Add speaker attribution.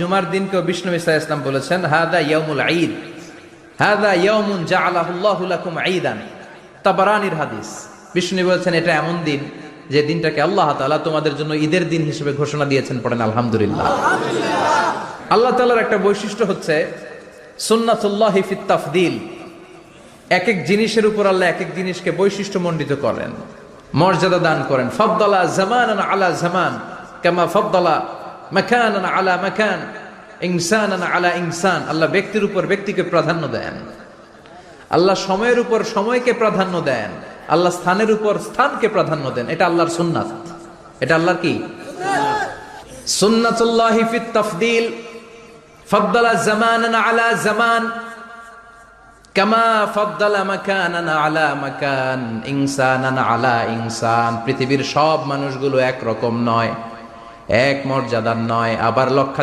Speaker 1: জুমার দিনকে বিষ্ণু ঈসা ইসলাম বলেছেন হাদা ইয়াউমুল ঈদ, হাদা ইয়াউমুন জাআলাহুল্লাহু লাকুম ঈদান। তাবারানীর হাদিস। বিষ্ণু বলেছেন এটা এমন দিন যে দিনটাকে আল্লাহ তাআলা তোমাদের জন্য ঈদের দিন হিসেবে ঘোষণা দিয়েছেন। পড়েন আলহামদুলিল্লাহ। আল্লাহ তাআলার একটা বৈশিষ্ট্য হচ্ছে সুন্নাতুল্লাহি ফিত তাফদীল। এক এক জিনিসের উপর আল্লাহ এক এক জিনিসকে বৈশিষ্ট্যমণ্ডিত করেন, মর্যাদা দান করেন। ফাদ্দালা জামানান আলা জামান কামা ফাদ্দালা মাকানান আলা মাকান, ইনসানান আলা ইনসান। আল্লাহ ব্যক্তির উপর ব্যক্তিকে প্রাধান্য দেন, আল্লাহ সময়ের উপর সময়কে প্রাধান্য দেন, আল্লাহ স্থানের উপর স্থানকে প্রাধান্য দেন। এটা আল্লাহর সুন্নাত। এটা আল্লাহর কি সুন্নাতুল্লাহি ফিত তাফদীল। ফাদ্দালা জামানান আলা জামান কামা ফাদ্দালা মাকানান আলা মাকান, ইনসানান আলা ইনসান। পৃথিবীর সব মানুষগুলো এক রকম নয়, এক মর্যাদার নয়। আবার লক্ষ্য